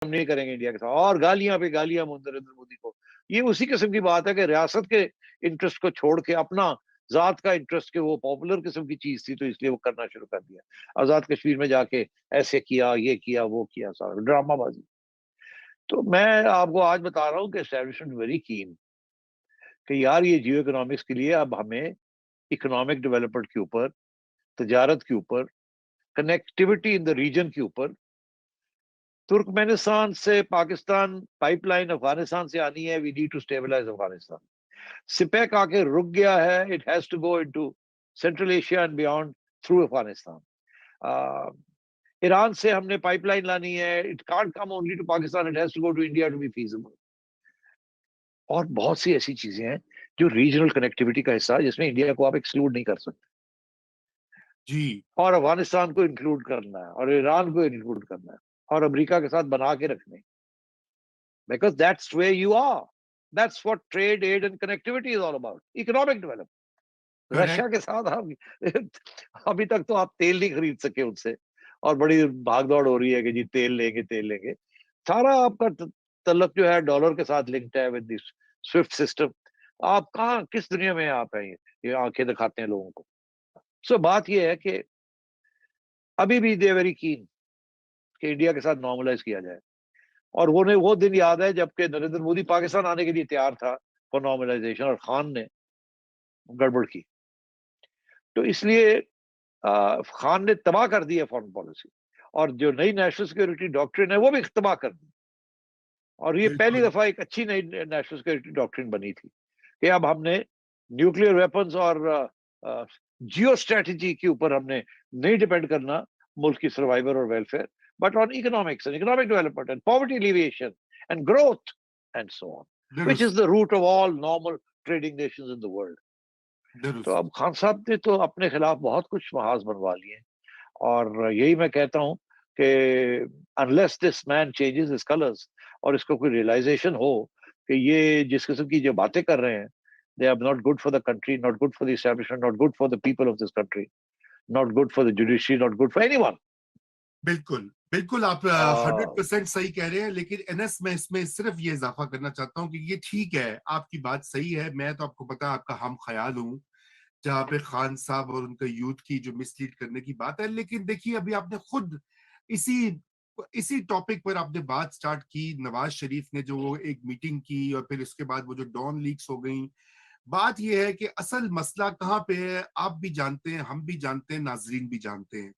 हम नहीं करेंगे इंडिया के साथ, और गालियां पे गालियां नरेंद्र मोदी को। ये उसी किस्म की बात है कि रियासत के इंटरेस्ट को छोड़ के अपना जात का इंटरेस्ट के, वो पॉपुलर किस्म की चीज थी तो इसलिए वो करना शुरू कर दिया। आजाद कश्मीर में जाके ऐसे किया, ये किया, वो किया, सारा ड्रामाबाजी। तो मैं आपको आज बता रहा हूँ कि एस्टेब्लिशमेंट वेरी कीन कि यार ये जियो इकोनॉमिक्स के लिए अब हमें इकोनॉमिक डेवलपमेंट के ऊपर, तजारत के ऊपर, कनेक्टिविटी इन द रीजन के ऊपर, तुर्कमेनिस्तान से पाकिस्तान पाइपलाइन अफगानिस्तान से आनी है, we need to stabilise Afghanistan. CPEC आके रुक गया है, it has to go into central Asia and beyond through Afghanistan. Iran से हमने पाइपलाइन लानी है, it can't come only to Pakistan, it has to go to India to be feasible. और बहुत सी ऐसी चीजें हैं जो रीजनल कनेक्टिविटी का हिस्सा है, जिसमें इंडिया को आप एक्सक्लूड नहीं कर सकते। जी, और अफगानिस्तान को इंक्लूड करना है, और ईरान को इंक्लूड करना है, और अमेरिका के साथ बना के रखने, because that's way you are, that's what trade, aid and connectivity is all about, economic development. Russia correct. के साथ हम अभी तक तो आप तेल नहीं खरीद सके उनसे, और बड़ी भागदौड़ हो रही है कि जी तेल लेंगे, तेल लेंगे। सारा आपका तल्लक जो है डॉलर के साथ लिंक्ड है विद दिस स्विफ्ट सिस्टम। आप कहाँ, किस दुनिया में आप हैं? ये आंखें दिखाते हैं लोगों को। सो बात ये है कि अभी भी दे वेरी कीन कि इंडिया के साथ नॉर्मलाइज किया जाए। और वो दिन याद है जबकि नरेंद्र मोदी पाकिस्तान आने के लिए तैयार था फॉर नॉर्मलाइजेशन, और खान ने गड़बड़ की। तो इसलिए खान ने तबाह कर दी है फॉरेन पॉलिसी, और जो नई नेशनल सिक्योरिटी डॉक्ट्रिन है वो भी तबाह कर दी। और ये पहली बिल्कुल। दफा एक अच्छी नई नेशनल सिक्योरिटी डॉक्ट्रिन बनी थी कि अब हमने न्यूक्लियर वेपन्स और जियो स्ट्रेटजी के ऊपर हमने नहीं डिपेंड करना मुल्क की सर्वाइवल और welfare, but on economics and economic development and poverty alleviation and growth and so on, which is दुरुस्त, the root of all normal trading nations in the world. तो दुरुस्त। अब खान साहब ने तो अपने खिलाफ बहुत कुछ महाज बनवा लिए हैं। और यही मैं कहता हूं कि unless this man changes his colours, और इसको कोई रियलाइजेशन हो कि ये जिस किस्म की जो बातें कर रहे हैं, they are not good for the country, not good for the establishment, not good for the people of this country, not good for the judiciary, not good for anyone. बिल्कुल, बिल्कुल, आप 100% सही कह रहे हैं। लेकिन एनएस, मैं इसमें सिर्फ ये इजाफा करना चाहता हूँ कि ये ठीक है, आपकी बात सही है। मैं तो आपको पता है आपका हम ख्याल हूँ जहाँ पे खान साहब और उनका यूथ की जो मिसलीड करने की बात है। लेकिन देखिए, अभी आपने खुद इसी इसी टॉपिक पर आपने बात स्टार्ट की। नवाज शरीफ ने जो वो एक मीटिंग की और फिर उसके बाद वो जो डॉन लीक्स हो गई। बात यह है कि असल मसला कहाँ पे है, आप भी जानते हैं, हम भी जानते हैं, नाजरीन भी जानते हैं।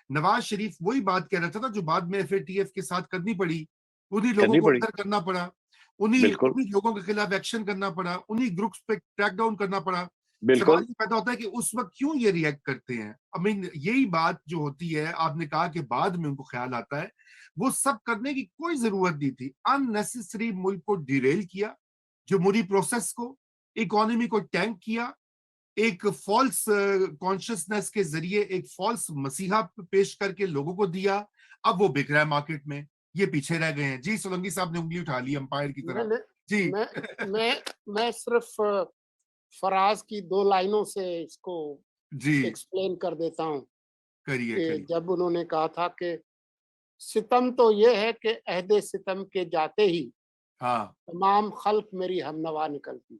नवाज शरीफ वही बात कह रहा था ना जो बाद में एफएटीएफ के साथ करनी पड़ी। उन्हीं लोगों करनी को पड़ी। अंदर करना पड़ा, उन्हीं बिल्कुल। उन्हीं लोगों के खिलाफ एक्शन करना पड़ा, उन्हीं ग्रुप्स पे ट्रैक डाउन करना पड़ा। सवाल बिल्कुल। ये पैदा होता है कि उस वक्त क्यों ये रिएक्ट करते हैं। आई मीन, यही बात जो होती है, आपने कहा कि बाद में उनको ख्याल आता है, वो सब करने की कोई जरूरत नहीं थी। अननेसेसरी मुल्क को डिरेल किया, जमहूरी प्रोसेस को, इकोनॉमी को टैंक किया, एक फॉल्स कॉन्शियसनेस के जरिए एक फॉल्स मसीहा पेश करके लोगों को दिया। अब वो बिक रहा है मार्केट में, ये पीछे रह गए हैं। जी, सोलंकी साहब ने उंगली उठा ली अंपायर की तरह। मैंने जी। मैं मैं सिर्फ फराज की 2 लाइनों से इसको जी, एक्सप्लेन कर देता हूँ करिए कि करिए। जब उन्होंने कहा था कि सितम तो ये है कि अहदे सितम के जाते ही हाँ। तमाम खल्क मेरी हमनवा निकलती।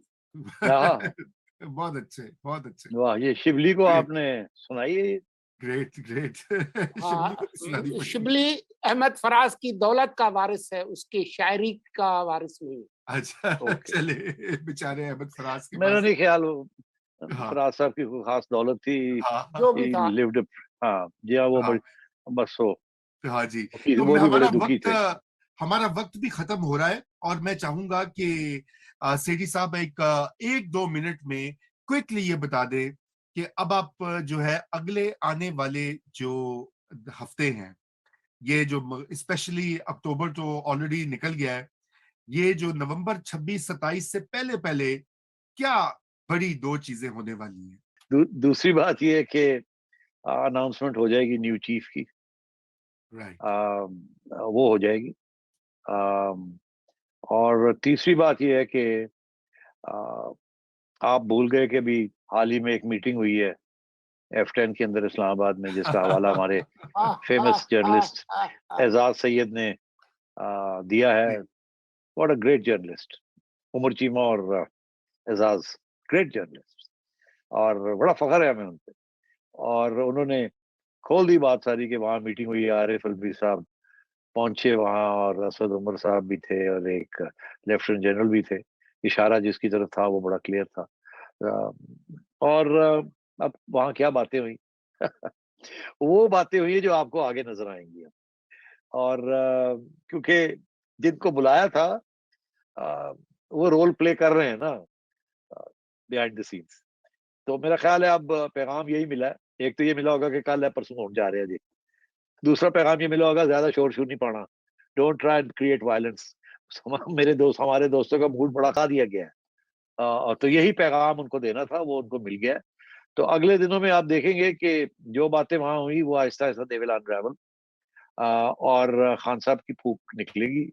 हाँ। बहुत अच्छे, बहुत अच्छे। वाह, ये शिवली को ग्रेट, आपने सुनाई है? Great, great. शिवली को हाँ, तो सुनानी पड़ेगी। शिबली अहमद फराज की दौलत का वारिस है, उसकी शायरी का वारिस नहीं। अच्छा, ओके। चले, बेचारे अहमद फराज के मेरा पास। नहीं ख्याल हाँ, फराज साहब की कोई खास दौलत थी। हाँ, जो हाँ, भी ही था। लिव्ड, हाँ जी हाँ, वो बड़ी, हाँ, बस वो हाँ जी। तो वो भी बड़े हमारा दुखी थे। हमारा वक्त भी खत्म हो रहा है और मैं चाहूंगा कि सेठी साहब एक दो मिनट में क्विकली ये बता दें कि अब आप जो है अगले आने वाले जो हफ्ते हैं, ये जो स्पेशली अक्टूबर तो ऑलरेडी निकल गया है, ये जो नवंबर 26-27 से पहले पहले क्या बड़ी दो चीजें होने वाली हैं। दूसरी बात ये है कि अनाउंसमेंट हो जाएगी न्यू चीफ की। राइट। वो हो जाएगी। आ, और तीसरी बात ये है कि आ, आप भूल गए कि अभी हाल ही में एक मीटिंग हुई है F10 के अंदर इस्लामाबाद में, जिसका हवाला हमारे ah, ah, famous ah, journalist ah, ah. Ejaz Syed ने दिया है। What a great journalist, Umar Cheema और एजाज, ग्रेट जर्नलिस्ट, और बड़ा फख्र है हमें उन पे। और उन्होंने खोल दी बात सारी कि वहाँ मीटिंग हुई, आरिफ अलवी साहब पहुंचे वहाँ, और असद उमर साहब भी थे, और एक लेफ्टिनेंट जनरल भी थे। इशारा जिसकी तरफ था वो बड़ा क्लियर था। और अब वहाँ क्या बातें हुई वो बातें हुई है जो आपको आगे नजर आएंगी। और क्योंकि जिनको बुलाया था वो रोल प्ले कर रहे हैं ना बिहाइंड द सीन्स, तो मेरा ख्याल है अब पैगाम यही मिला है। एक तो ये मिला होगा कि कल है परसों होने जा रहे हैं जी। दूसरा पैगाम ये मिला होगा, ज्यादा शोर शोर नहीं पड़ना, don't try and create violence. मेरे दोस्त, हमारे दोस्तों का मूड बड़ा खा दिया गया है। और तो यही पैगाम उनको देना था, वो उनको मिल गया है। तो अगले दिनों में आप देखेंगे कि जो बातें वहां हुई वो Aahista Aahista they will unravel, और खान साहब की फूक निकलेगी।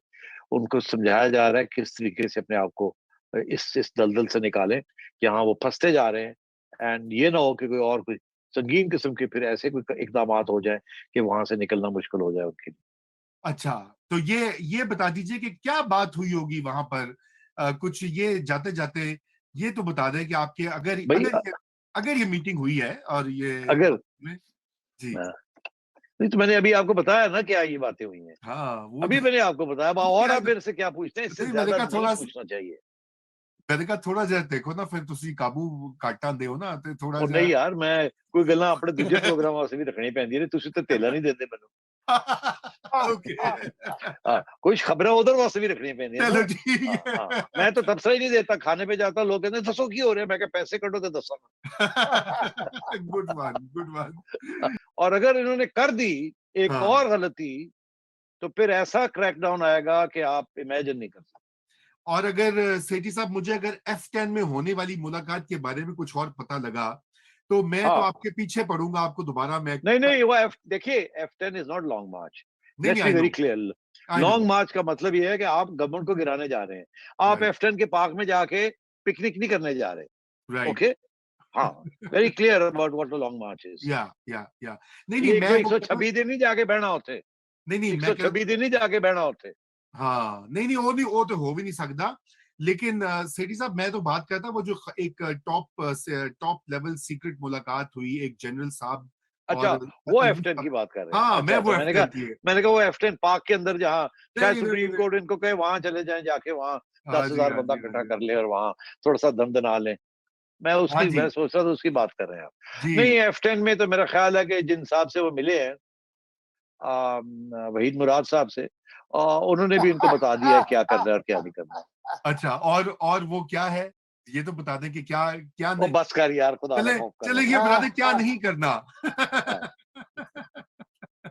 उनको समझाया जा रहा है किस तरीके से अपने आप को इस दलदल से निकालें कि हाँ वो फंसते जा रहे हैं, एंड ये ना हो कि कोई संगीन किस्म के फिर ऐसे कोई इकदाम हो जाए कि वहां से निकलना मुश्किल हो जाए उनके लिए। अच्छा, तो ये बता दीजिए कि क्या बात हुई होगी वहां पर। कुछ ये जाते जाते ये तो बता दें कि आपके अगर भाई अगर ये मीटिंग हुई है और ये अगर जी, नहीं तो मैंने अभी आपको बताया ना क्या ये बातें हुई हैं। हाँ वो अभी मैंने आपको बताया, और आप मेरे से क्या पूछते हैं, इससे नहीं ज्यादा नहीं पूछना चाहिए। मैंने कहा थोड़ा जरा देखो ना, फिर तुसी काबू काटा दे ना ते थोड़ा और नहीं यार, मैं कोई गल्लां अपने दूजे प्रोग्राम वास्ते भी रखनी पैंदी ने, तुसी तो तेला नहीं देंदे मैनू। ओके कुछ खबरें उधर वास्ते भी रखनी पैंदी ना। चलो ठीक है मैं तो तबसरा ही नहीं देता, खाने पे जाता लोग कहते दसो की हो रहा है, मैं पैसे कटो तो दसा। गुड वन और अगर इन्होंने कर दी एक हाँ। और गलती, तो फिर ऐसा क्रैकडाउन आएगा कि आप इमेजिन नहीं कर सकते। और अगर सेठी साहब मुझे अगर F10 में होने वाली मुलाकात के बारे में कुछ और पता लगा तो मैं तो हाँ, आपके पीछे पड़ूंगा, आपको दोबारा मैं नहीं नहीं, वो देखिए F10 इज नॉट लॉन्ग मार्च, नहीं लेट्स नहीं be I very no clear. I know long March का मतलब ये है कि आप गवर्नमेंट को गिराने जा रहे हैं, आप राइट F10 के पार्क में जाके पिकनिक नहीं करने जा रहे। राइट ओके, हाँ, very clear about what the long March is. या नहीं नहीं ये मैं कोई वो कहता 126 दिन नहीं जाके बहना होते, नहीं नहीं मैं कह 126 दिन नहीं जाके बहना होते। हाँ नहीं नहीं वो तो हो भी नहीं सकता। लेकिन सेठी साहब मैं तो बात करता वो जो एक टॉप लेवल सीक्रेट मुलाकात हुई एक जनरल साहब अच्छा, और वो F10 की बात कर रहे हैं। हाँ मैं अच्छा वो अच्छा, मैंने F10 की है कहा वो F10 पार्क के अंदर, जहाँ शायद नहीं नहीं सुप्रीम नहीं कोर्ट इनको कहे वहां चले जाएं, जाके वहां हाँ जी 10,000 हाँ बंदा जी हाँ इकट्ठा जी कर ले और वहां थोड़ा सा दमदना लें। हाँ जी मैं सोच रहा था उसकी बात कर रहे हैं आप। जी नहीं, F10 में तो मेरा ख्याल है कि जिन साहब से वो मिले हैं, वहीद मुराद साहब से, उन्होंने भी इनको बता दिया है क्या करना है और क्या नहीं करना। अच्छा और वो क्या है ये तो बता दें कि क्या क्या वो नहीं बस कर यार, खुदा का चले खौफ कर, चले बस ये कर। बता दें क्या नहीं करना